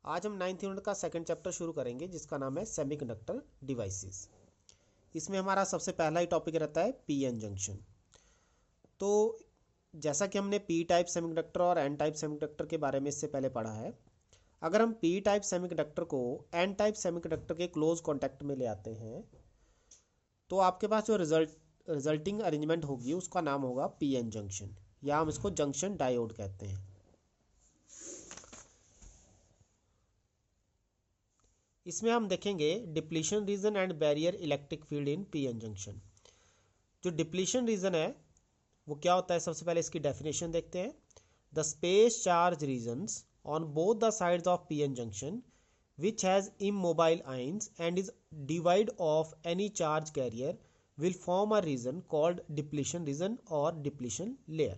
आज हम 9th unit का सेकंड चैप्टर शुरू करेंगे जिसका नाम है सेमीकंडक्टर डिवाइसेस। इसमें हमारा सबसे पहला ही टॉपिक रहता है पी एन जंक्शन। तो जैसा कि हमने पी टाइप सेमीकंडक्टर और एन टाइप सेमीकंडक्टर के बारे में इससे पहले पढ़ा है, अगर हम पी टाइप सेमीकंडक्टर को एन टाइप सेमीकंडक्टर के क्लोज कॉन्टैक्ट में ले आते हैं तो आपके पास जो रिजल्टिंग अरेंजमेंट होगी उसका नाम होगा पी एन जंक्शन, या हम इसको जंक्शन डायोड कहते हैं। इसमें हम देखेंगे depletion region and barrier electric field in P N junction. जो डिप्लीशन रीजन है वो क्या होता है, सबसे पहले इसकी डेफिनेशन देखते हैं। The space charge regions on both the sides of P N junction which has immobile ions and is devoid of any charge carrier will form a region called depletion region और depletion layer।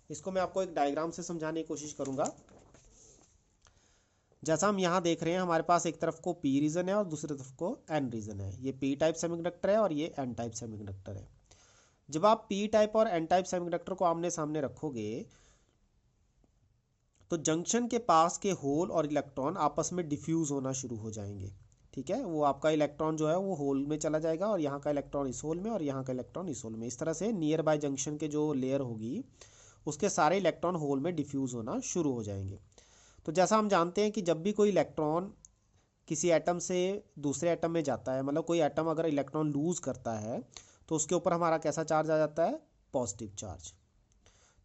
इसको मैं आपको एक diagram से समझाने की कोशिश करूंगा। जैसा हम यहाँ देख रहे हैं, हमारे पास एक तरफ को पी रीजन है और दूसरी तरफ को एन रीजन है। ये पी टाइप सेमीकंडक्टर है और ये एन टाइप सेमीकंडक्टर है। जब आप पी टाइप और एन टाइप सेमीकंडक्टर को आमने सामने रखोगे तो जंक्शन के पास के होल और इलेक्ट्रॉन आपस में डिफ्यूज होना शुरू हो जाएंगे। ठीक है, वो आपका इलेक्ट्रॉन जो है वो होल में चला जाएगा और यहाँ का इलेक्ट्रॉन इस होल में और यहाँ का इलेक्ट्रॉन इस होल में। इस तरह से नियर बाय जंक्शन के जो लेयर होगी उसके सारे इलेक्ट्रॉन होल में डिफ्यूज होना शुरू हो जाएंगे। तो जैसा हम जानते हैं कि जब भी कोई इलेक्ट्रॉन किसी एटम से दूसरे एटम में जाता है, मतलब कोई एटम अगर इलेक्ट्रॉन लूज करता है तो उसके ऊपर हमारा कैसा चार्ज आ जाता है, पॉजिटिव चार्ज।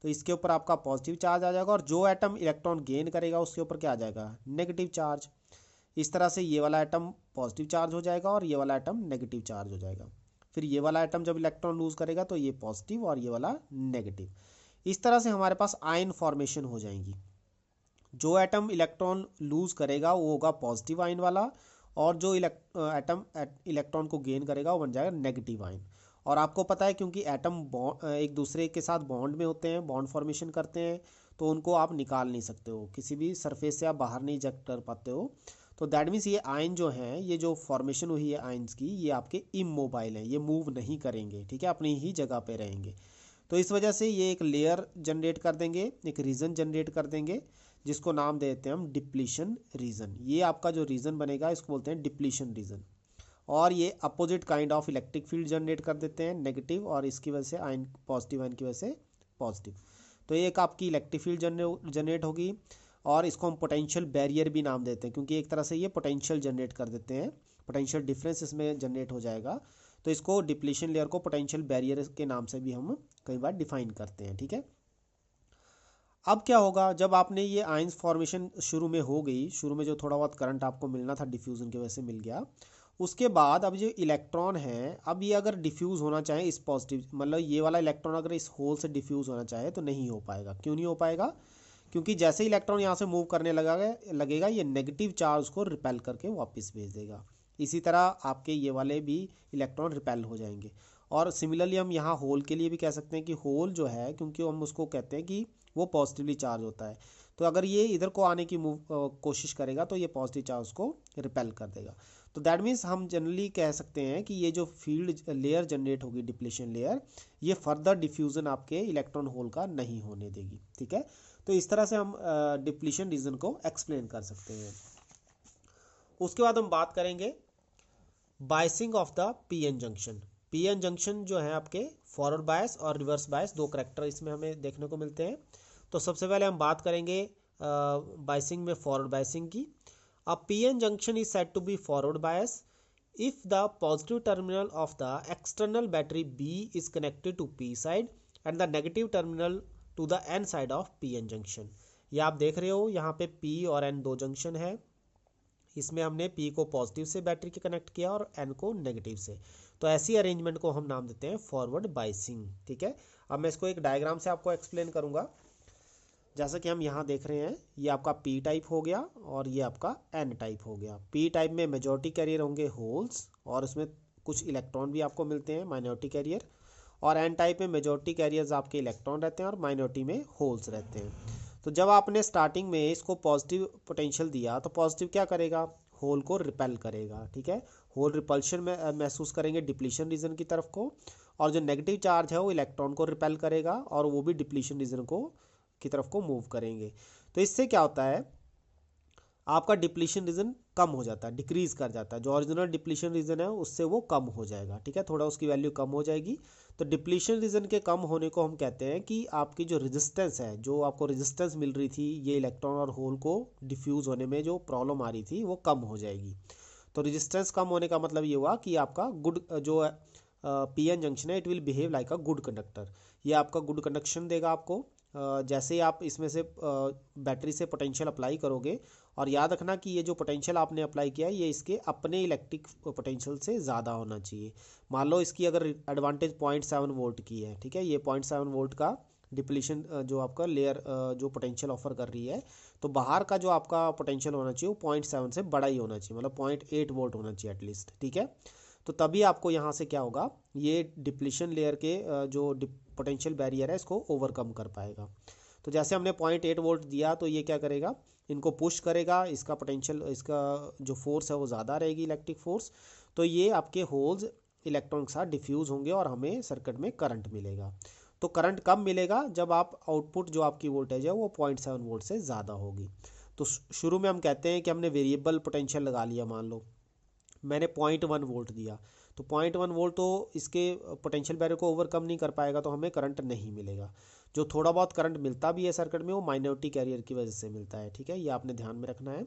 तो इसके ऊपर आपका पॉजिटिव चार्ज आ जाएगा और जो एटम इलेक्ट्रॉन गेन करेगा उसके ऊपर क्या आ जाएगा, नेगेटिव चार्ज। इस तरह से ये वाला एटम पॉजिटिव चार्ज हो जाएगा और ये वाला एटम नेगेटिव चार्ज हो जाएगा। फिर ये वाला एटम जब इलेक्ट्रॉन लूज करेगा तो ये पॉजिटिव और ये वाला नेगेटिव। इस तरह से हमारे पास आयन फॉर्मेशन हो जाएंगी। जो एटम इलेक्ट्रॉन लूज करेगा वो होगा पॉजिटिव आयन वाला और जो एटम इलेक्ट्रॉन को गेन करेगा वो बन जाएगा नेगेटिव आयन। और आपको पता है क्योंकि एटम एक दूसरे के साथ बॉन्ड में होते हैं, बॉन्ड फॉर्मेशन करते हैं, तो उनको आप निकाल नहीं सकते हो, किसी भी सरफेस से आप बाहर नहीं इजेक्ट कर पाते हो। तो दैट मीन्स ये आयन जो हैं, ये जो फॉर्मेशन हुई है आयन्स की, ये आपके इमोबाइल हैं, ये मूव नहीं करेंगे। ठीक है, अपनी ही जगह पे रहेंगे। तो इस वजह से ये एक लेयर जनरेट कर देंगे, एक रीजन जनरेट कर देंगे जिसको नाम देते हैं हम डिप्लीशन रीजन। ये आपका जो रीजन बनेगा इसको बोलते हैं डिप्लीशन रीजन। और ये opposite kind of electric field generate कर देते हैं, नेगेटिव, और इसकी वजह से आयन पॉजिटिव आयन की वजह से पॉजिटिव। तो ये एक आपकी इलेक्ट्रिक फील्ड जनरेट होगी और इसको हम पोटेंशियल बैरियर भी नाम देते हैं क्योंकि एक तरह से ये पोटेंशियल जनरेट कर देते हैं, पोटेंशियल डिफरेंस इसमें जनरेट हो जाएगा। तो इसको डिप्लीशन लेयर को पोटेंशियल बैरियर के नाम से भी हम कई बार डिफाइन करते हैं। ठीक है, अब क्या होगा जब आपने ये आयंस फॉर्मेशन शुरू में हो गई, शुरू में जो थोड़ा बहुत करंट आपको मिलना था डिफ्यूजन की वजह से मिल गया, उसके बाद अब जो इलेक्ट्रॉन है, अब ये अगर डिफ्यूज़ होना चाहे इस पॉजिटिव, मतलब ये वाला इलेक्ट्रॉन अगर इस होल से डिफ्यूज़ होना चाहे तो नहीं हो पाएगा। क्यों नहीं हो पाएगा, क्योंकि जैसे ही इलेक्ट्रॉन यहाँ से मूव करने लगेगा ये नेगेटिव चार्ज को रिपेल करके वापस भेज देगा। इसी तरह आपके ये वाले भी इलेक्ट्रॉन रिपेल हो जाएंगे। और सिमिलरली हम यहाँ होल के लिए भी कह सकते हैं कि होल जो है, क्योंकि हम उसको कहते हैं कि वो पॉजिटिवली चार्ज होता है, तो अगर ये इधर को आने की कोशिश करेगा तो ये पॉजिटिव चार्ज को रिपेल कर देगा। तो दैट मीन्स हम जनरली कह सकते हैं कि ये जो फील्ड लेयर जनरेट होगी डिप्लीशन लेयर, ये फर्दर डिफ्यूजन आपके इलेक्ट्रॉन होल का नहीं होने देगी। ठीक है, तो इस तरह से हम डिप्लीशन रीजन को एक्सप्लेन कर सकते हैं। उसके बाद हम बात करेंगे biasing of the PN junction. PN junction जो है आपके फॉरवर्ड बायस और रिवर्स बायस, दो करैक्टर इसमें हमें देखने को मिलते हैं। तो सबसे पहले हम बात करेंगे बायसिंग में फॉरवर्ड बायसिंग की। A PN junction is said to be forward bias if the positive terminal of the external battery B is connected to P side and the negative terminal to the N side of PN junction। ये आप देख रहे हो यहाँ पे P और N दो junction है, इसमें हमने P को पॉजिटिव से बैटरी के कनेक्ट किया और N को नेगेटिव से। तो ऐसी अरेंजमेंट को हम नाम देते हैं फॉरवर्ड बाइसिंग। ठीक है, अब मैं इसको एक डायग्राम से आपको एक्सप्लेन करूंगा। जैसा कि हम यहाँ देख रहे हैं, ये आपका पी टाइप हो गया और ये आपका एन टाइप हो गया। पी टाइप में मेजॉरिटी कैरियर होंगे होल्स और उसमें कुछ इलेक्ट्रॉन भी आपको मिलते हैं माइनॉरिटी कैरियर, और एन टाइप में मेजॉरिटी कैरियर्स आपके इलेक्ट्रॉन रहते हैं और माइनॉरिटी में होल्स रहते हैं। तो जब आपने स्टार्टिंग में इसको पॉजिटिव पोटेंशियल दिया तो पॉजिटिव क्या करेगा, होल को रिपेल करेगा। ठीक है, होल रिपल्शन में महसूस करेंगे डिप्लीशन रीजन की तरफ को, और जो नेगेटिव चार्ज है वो इलेक्ट्रॉन को रिपेल करेगा और वो भी डिप्लीशन रीजन को की तरफ को मूव करेंगे। तो इससे क्या होता है, आपका डिप्लीशन रीजन कम हो जाता है, डिक्रीज कर जाता है। जो ओरिजिनल डिप्लीशन रीजन है उससे वो कम हो जाएगा, ठीक है, थोड़ा उसकी वैल्यू कम हो जाएगी। तो डिप्लीशन रीजन के कम होने को हम कहते हैं कि आपकी जो रेजिस्टेंस है, जो आपको रेजिस्टेंस मिल रही थी ये इलेक्ट्रॉन और होल को डिफ्यूज होने में जो प्रॉब्लम आ रही थी वो कम हो जाएगी। तो रेजिस्टेंस कम होने का मतलब ये हुआ कि आपका गुड जो पीएन जंक्शन है it will behave like a good conductor. ये आपका गुड कंडक्शन देगा आपको। जैसे ही आप इसमें से बैटरी से पोटेंशियल अप्लाई करोगे, और याद रखना कि ये जो पोटेंशियल आपने अप्लाई किया है ये इसके अपने इलेक्ट्रिक पोटेंशियल से ज़्यादा होना चाहिए। मान लो इसकी अगर एडवांटेज 0.7 वोल्ट की है, ठीक है, ये 0.7 वोल्ट का डिप्लीशन जो आपका लेयर जो पोटेंशियल ऑफर कर रही है, तो बाहर का जो आपका पोटेंशियल होना चाहिए वो 0.7 से बड़ा ही होना चाहिए, मतलब 0.8 वोल्ट होना चाहिए एटलीस्ट, ठीक है। तो तभी आपको यहाँ से क्या होगा, ये डिप्लीशन लेयर के जो पोटेंशियल बैरियर है इसको ओवरकम कर पाएगा। तो जैसे हमने 0.8 वोल्ट दिया तो ये क्या करेगा, इनको पुश करेगा, इसका पोटेंशियल, इसका जो फोर्स है वो ज़्यादा रहेगी, इलेक्ट्रिक फोर्स। तो ये आपके होल्स इलेक्ट्रॉन के साथ डिफ्यूज़ होंगे और हमें सर्किट में करंट मिलेगा। तो करंट कब मिलेगा, जब आप आउटपुट जो आपकी वोल्टेज है वो 0.7 वोल्ट से ज़्यादा होगी। तो शुरू में हम कहते हैं कि हमने वेरिएबल पोटेंशियल लगा लिया, मान लो मैंने 0.1 वोल्ट दिया, तो 0.1 वोल्ट तो इसके पोटेंशियल बैरियर को ओवरकम नहीं कर पाएगा, तो हमें करंट नहीं मिलेगा। जो थोड़ा बहुत करंट मिलता भी है सर्किट में वो माइनॉरिटी कैरियर की वजह से मिलता है, ठीक है, ये आपने ध्यान में रखना है।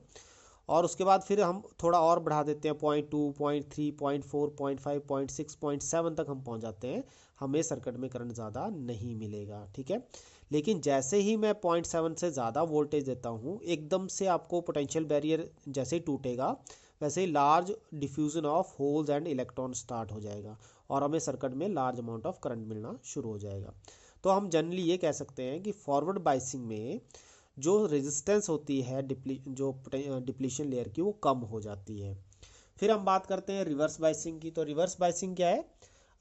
और उसके बाद फिर हम थोड़ा और बढ़ा देते हैं, 0.2, 0.3, 0.4, 0.5, 0.6, 0.7 तक हम पहुंच जाते हैं, हमें सर्किट में करंट ज़्यादा नहीं मिलेगा, ठीक है। लेकिन जैसे ही मैं 0.7 से ज़्यादा वोल्टेज देता हूँ, एकदम से आपको पोटेंशियल बैरियर जैसे ही टूटेगा वैसे ही large diffusion of holes and electron start हो जाएगा और हमें सर्किट में लार्ज अमाउंट ऑफ करंट मिलना शुरू हो जाएगा। तो हम जनरली ये कह सकते हैं कि फॉरवर्ड बाइसिंग में जो रेजिस्टेंस होती है जो डिप्लीशन लेयर की वो कम हो जाती है। फिर हम बात करते हैं रिवर्स बाइसिंग की। तो रिवर्स बाइसिंग क्या है,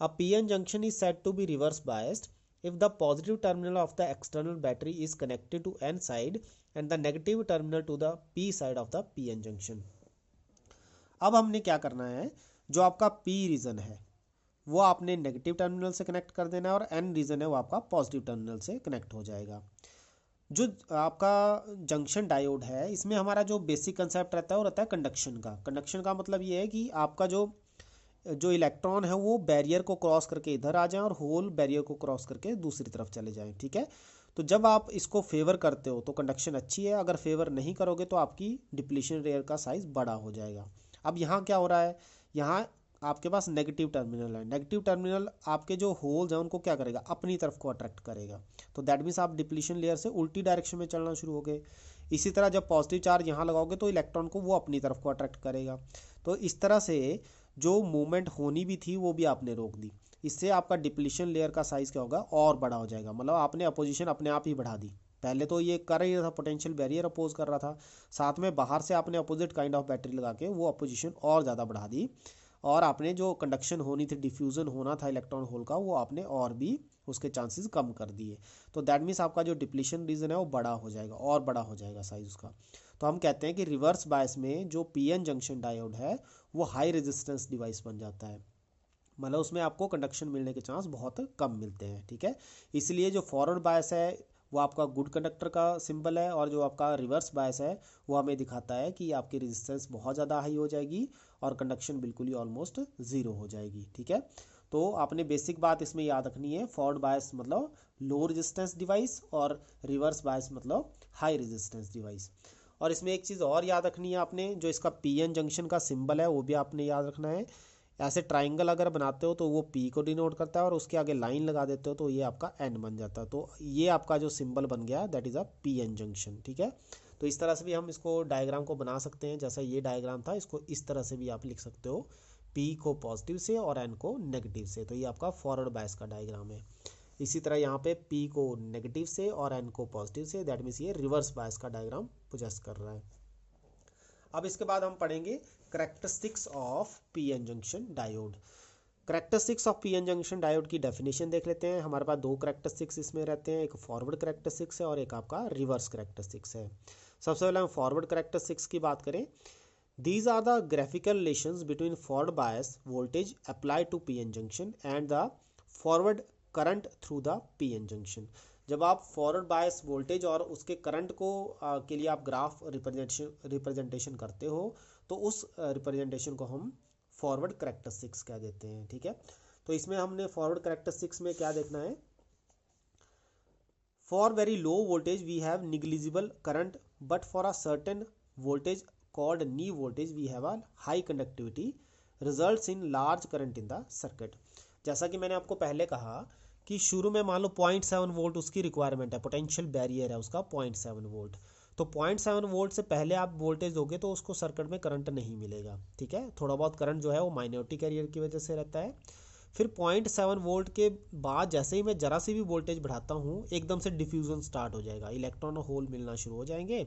a PN junction is said to be reverse biased if the positive terminal of the external battery is connected to N side and the negative terminal to the P side of the PN junction। अब हमने क्या करना है, जो आपका P reason है वो आपने नेगेटिव टर्मिनल से कनेक्ट कर देना है और N रीजन है वो आपका पॉजिटिव टर्मिनल से कनेक्ट हो जाएगा। जो आपका जंक्शन डायोड है इसमें हमारा जो बेसिक कंसेप्ट रहता है वो रहता है कंडक्शन का। कंडक्शन का मतलब ये है कि आपका जो इलेक्ट्रॉन है वो बैरियर को क्रॉस करके इधर आ जाएं और होल बैरियर को क्रॉस करके दूसरी तरफ चले जाएं, ठीक है। तो जब आप इसको फेवर करते हो तो कंडक्शन अच्छी है, अगर फेवर नहीं करोगे तो आपकी डिप्लीशन लेयर का साइज बड़ा हो जाएगा। अब यहाँ क्या हो रहा है, यहाँ आपके पास नेगेटिव टर्मिनल है, नेगेटिव टर्मिनल आपके जो होल्स हैं उनको क्या करेगा, अपनी तरफ को अट्रैक्ट करेगा। तो दैट मीन्स आप डिप्लीशन लेयर से उल्टी डायरेक्शन में चलना शुरू हो गए। इसी तरह जब पॉजिटिव चार्ज यहाँ लगाओगे तो इलेक्ट्रॉन को वो अपनी तरफ को अट्रैक्ट करेगा। तो इस तरह से जो मूवमेंट होनी भी थी वो भी आपने रोक दी। इससे आपका डिप्लीशन लेयर का साइज क्या होगा, और बड़ा हो जाएगा। मतलब आपने अपोजिशन अपने आप ही बढ़ा दी। पहले तो ये कर ही रहा था, पोटेंशियल बैरियर अपोज कर रहा था, साथ में बाहर से आपने अपोजिट काइंड ऑफ बैटरी लगा के वो अपोजिशन और ज़्यादा बढ़ा दी, और आपने जो कंडक्शन होनी थी, डिफ्यूजन होना था इलेक्ट्रॉन होल का, वो आपने और भी उसके चांसेस कम कर दिए। तो दैट मीन्स आपका जो डिप्लीशन रीजन है वो बड़ा हो जाएगा, और बड़ा हो जाएगा साइज उसका। तो हम कहते हैं कि रिवर्स बायस में जो पीएन जंक्शन डायोड है वो हाई रेजिस्टेंस डिवाइस बन जाता है, मतलब उसमें आपको कंडक्शन मिलने के चांस बहुत कम मिलते हैं, ठीक है। इसलिए जो फॉरवर्ड बायस है वो आपका गुड कंडक्टर का सिंबल है, और जो आपका रिवर्स बायस है वो हमें दिखाता है कि आपकी रेजिस्टेंस बहुत ज़्यादा हाई हो जाएगी और कंडक्शन बिल्कुल ही ऑलमोस्ट ज़ीरो हो जाएगी, ठीक है। तो आपने बेसिक बात इसमें याद रखनी है, फॉरवर्ड बायस मतलब लो रेजिस्टेंस डिवाइस और रिवर्स बायस मतलब हाई रेजिस्टेंस डिवाइस। और इसमें एक चीज़ और याद रखनी है आपने, जो इसका पीएन जंक्शन का सिंबल है वो भी आपने याद रखना है। ऐसे ट्राइंगल अगर बनाते हो तो वो पी को डिनोट करता है, और उसके आगे लाइन लगा देते हो तो ये आपका एन बन जाता है। तो ये आपका जो सिंबल बन गया that is a PN junction, ठीक है। तो इस तरह से भी हम इसको डायग्राम को बना सकते हैं, जैसा ये डायग्राम था इसको इस तरह से भी आप लिख सकते हो, पी को पॉजिटिव से और एन को नेगेटिव से। तो ये आपका फॉरवर्ड बायस का डायग्राम है। इसी तरह यहाँ पे पी को नेगेटिव से और एन को पॉजिटिव से, दैट मीन्स ये रिवर्स बायस का डायग्राम पोजेस कर रहा है। अब इसके बाद हम पढ़ेंगे characteristics of PN junction diode. Characteristics of PN junction diode की डेफिनेशन देख लेते हैं। हमारे पास दो करैक्टरिस्टिक्स इसमें रहते हैं, एक फॉरवर्ड करैक्टरिस्टिक्स है और एक आपका रिवर्स करैक्टरिस्टिक्स है। सबसे पहले हम फॉरवर्ड करैक्टरिस्टिक्स की बात करें। These are the graphical relations between forward bias voltage applied to PN junction and the forward current through the PN junction। जब आप फॉरवर्ड बायस वोल्टेज और उसके करंट को के लिए आप ग्राफ रिप्रेजेंटेशन करते हो तो उस रिप्रेजेंटेशन को हम फॉरवर्ड कैरेक्टरिस्टिक्स कह देते हैं। ठीक है, तो इसमें हमने फॉरवर्ड कैरेक्टरिस्टिक्स में क्या देखना है, for very low voltage V have negligible current but for a certain voltage called knee voltage V have a high conductivity results in large current in the circuit. जैसा कि मैंने आपको पहले कहा कि शुरू में मान लो 0.7 वोल्ट उसकी रिक्वायरमेंट है, पोटेंशियल बैरियर है उसका 0.7 वोल्ट, तो 0.7 वोल्ट से पहले आप वोल्टेज दोगे तो उसको सर्किट में करंट नहीं मिलेगा। ठीक है, थोड़ा बहुत करंट जो है वो माइनॉरिटी कैरियर की वजह से रहता है। फिर 0.7 वोल्ट के बाद जैसे ही मैं जरा सी भी वोल्टेज बढ़ाता हूँ एकदम से डिफ्यूजन स्टार्ट हो जाएगा, इलेक्ट्रॉन और होल मिलना शुरू हो जाएंगे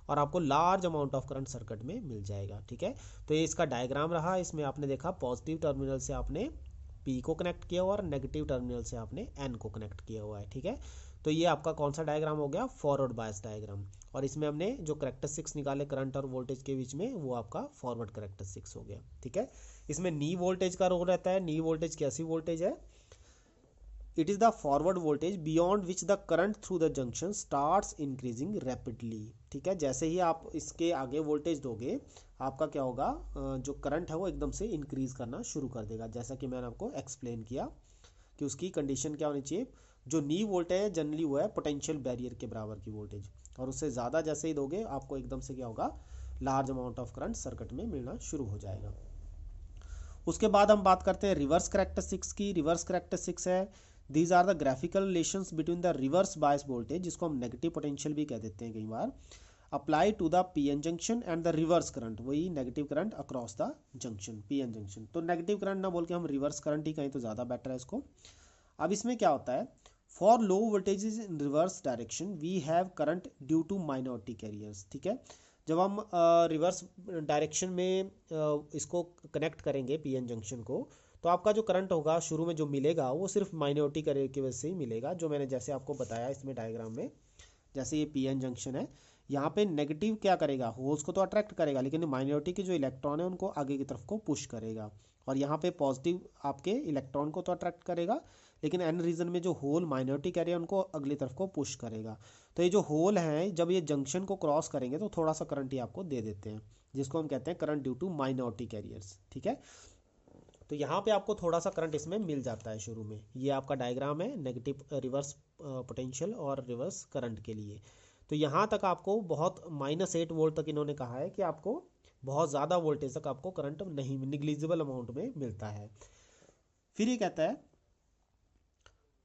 और आपको large amount of current circuit में मिल जाएगा। ठीक है, तो ये इसका डायग्राम रहा। इसमें आपने देखा पॉजिटिव टर्मिनल से आपने P को कनेक्ट किया हुआ और नेगेटिव टर्मिनल से आपने N को कनेक्ट किया हुआ है। ठीक है, तो ये आपका कौन सा डायग्राम हो गया, फॉरवर्ड बायस डायग्राम। और इसमें हमने जो कैरेक्टरिस्टिक्स निकाले करंट और वोल्टेज के बीच में वो आपका फॉरवर्ड कैरेक्टरिस्टिक्स हो गया। ठीक है, इसमें नी वोल्टेज का रोल रहता है। नी वोल्टेज कैसी वोल्टेज है, it is the forward voltage beyond which the current through the junction starts increasing rapidly. ठीक है, जैसे ही आप इसके आगे वोल्टेज दोगे आपका क्या होगा, जो करंट है वो एकदम से इंक्रीज करना शुरू कर देगा। जैसा कि मैंने आपको एक्सप्लेन किया कि उसकी कंडीशन क्या होनी चाहिए, जो नी वोल्टेज है जनरली वो है पोटेंशियल बैरियर के बराबर की वोल्टेज, और उससे ज़्यादा जैसे ही दोगे आपको एकदम से क्या होगा, large amount of current circuit में मिलना शुरू हो जाएगा। उसके बाद हम बात करते हैं रिवर्स कैरेक्टरिस्टिक्स की। रिवर्स कैरेक्टरिस्टिक्स है, these are the graphical relations between the reverse bias voltage, जिसको हम नेगेटिव पोटेंशियल भी कह देते हैं कई बार, apply to the PN junction and the reverse current, वही negative current across the junction, PN junction. तो नेगेटिव करंट ना बोल के हम रिवर्स करंट ही कहें तो ज़्यादा बेटर है इसको। अब इसमें क्या होता है, for low voltages in reverse direction we have current due to minority carriers. ठीक है, जब हम रिवर्स डायरेक्शन में इसको कनेक्ट करेंगे पीएन जंक्शन को, तो आपका जो करंट होगा शुरू में जो मिलेगा वो सिर्फ माइनॉरिटी कैरियर की वजह से ही मिलेगा, जो मैंने जैसे आपको बताया इसमें डायग्राम में। जैसे ये पीएन जंक्शन है, यहाँ पे नेगेटिव क्या करेगा, होल्स को तो अट्रैक्ट करेगा लेकिन माइनॉरिटी के जो इलेक्ट्रॉन है उनको आगे की तरफ को पुश करेगा, और यहाँ पे पॉजिटिव आपके इलेक्ट्रॉन को तो अट्रैक्ट करेगा लेकिन एन रीजन में जो होल माइनॉरिटी कैरियर उनको अगली तरफ को पुश करेगा। तो ये जो होल हैं जब ये जंक्शन को क्रॉस करेंगे तो थोड़ा सा करंट ही आपको दे देते हैं, जिसको हम कहते हैं current due to minority carriers. ठीक है, तो यहाँ पे आपको थोड़ा सा करंट इसमें मिल जाता है शुरू में। ये आपका डायग्राम है नेगेटिव रिवर्स पोटेंशियल और रिवर्स करंट के लिए। तो यहाँ तक आपको बहुत -8 वोल्ट तक इन्होंने कहा है कि आपको बहुत ज़्यादा वोल्टेज तक आपको करंट नहीं, निग्लिजिबल अमाउंट में मिलता है। फिर ये कहता है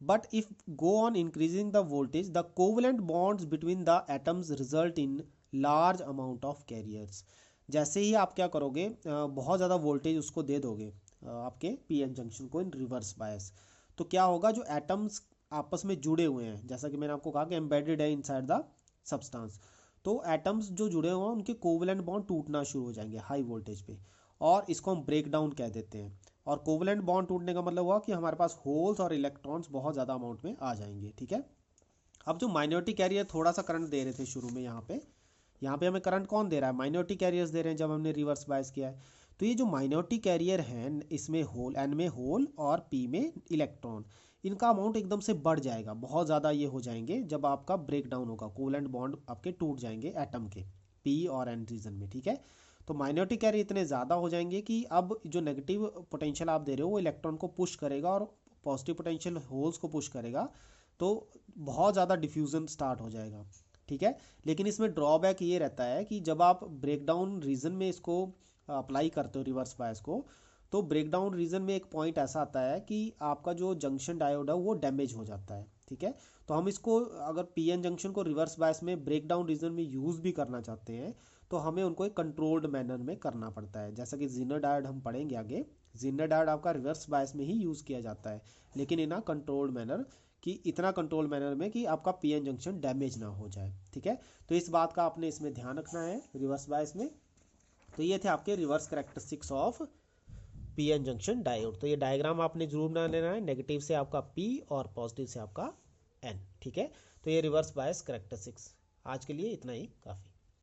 but if go on increasing the voltage the covalent bonds between the atoms result in large amount of carriers. जैसे ही आप क्या करोगे, बहुत ज़्यादा वोल्टेज उसको दे दोगे आपके पीएन जंक्शन को इन रिवर्स बायस, तो क्या होगा, जो एटम्स आपस में जुड़े हुए हैं, जैसा कि मैंने आपको कहा कि एम्बेडेड है इनसाइड द सब्सटेंस, तो एटम्स जो जुड़े हुए हैं उनके कोवलेंट बॉन्ड टूटना शुरू हो जाएंगे हाई वोल्टेज पे, और इसको हम ब्रेक डाउन कह देते हैं। और कोवलेंट बॉन्ड टूटने का मतलब हुआ कि हमारे पास होल्स और इलेक्ट्रॉन्स बहुत ज़्यादा अमाउंट में आ जाएंगे। ठीक है, अब जो माइनॉरिटी कैरियर थोड़ा सा करंट दे रहे थे शुरू में, यहाँ पे हमें करंट कौन दे रहा है, माइनॉरिटी कैरियर्स दे रहे हैं जब हमने रिवर्स बायस किया है। तो ये जो माइनॉरिटी कैरियर हैं इसमें होल, एन में होल और पी में इलेक्ट्रॉन, इनका अमाउंट एकदम से बढ़ जाएगा, बहुत ज़्यादा ये हो जाएंगे जब आपका ब्रेक डाउन होगा, कोवलेंट बॉन्ड आपके टूट जाएंगे एटम के पी और एन रीजन में। ठीक है, तो माइनॉरिटी कैरियर इतने ज़्यादा हो जाएंगे कि अब जो नेगेटिव पोटेंशियल आप दे रहे हो वो इलेक्ट्रॉन को पुश करेगा और पॉजिटिव पोटेंशियल होल्स को पुश करेगा, तो बहुत ज़्यादा डिफ्यूज़न स्टार्ट हो जाएगा। ठीक है, लेकिन इसमें ड्रॉबैक ये रहता है कि जब आप ब्रेकडाउन रीजन में इसको अप्लाई करते हो रिवर्स बायस को, तो ब्रेकडाउन रीजन में एक पॉइंट ऐसा आता है कि आपका जो जंक्शन डायोड है वो डैमेज हो जाता है। ठीक है, तो हम इसको अगर पीएन जंक्शन को रिवर्स बायस में ब्रेकडाउन रीजन में यूज़ भी करना चाहते हैं तो हमें उनको एक कंट्रोल्ड मैनर में करना पड़ता है, जैसा कि ज़ीनर डायोड हम पढ़ेंगे आगे। ज़ीनर डायोड आपका रिवर्स बायस में ही यूज़ किया जाता है, लेकिन इन अ कंट्रोल्ड मैनर, कि इतना कंट्रोल मैनर में कि आपका पीएन जंक्शन डैमेज ना हो जाए। ठीक है, तो इस बात का आपने इसमें ध्यान रखना है रिवर्स बायस में। तो ये थे आपके reverse characteristics of PN junction diode. तो ये डायग्राम आपने जरूर बना लेना है, नेगेटिव से आपका पी और पॉजिटिव से आपका एन। ठीक है, तो ये रिवर्स बायस कैरेक्टरिस्टिक्स। आज के लिए इतना ही काफ़ी।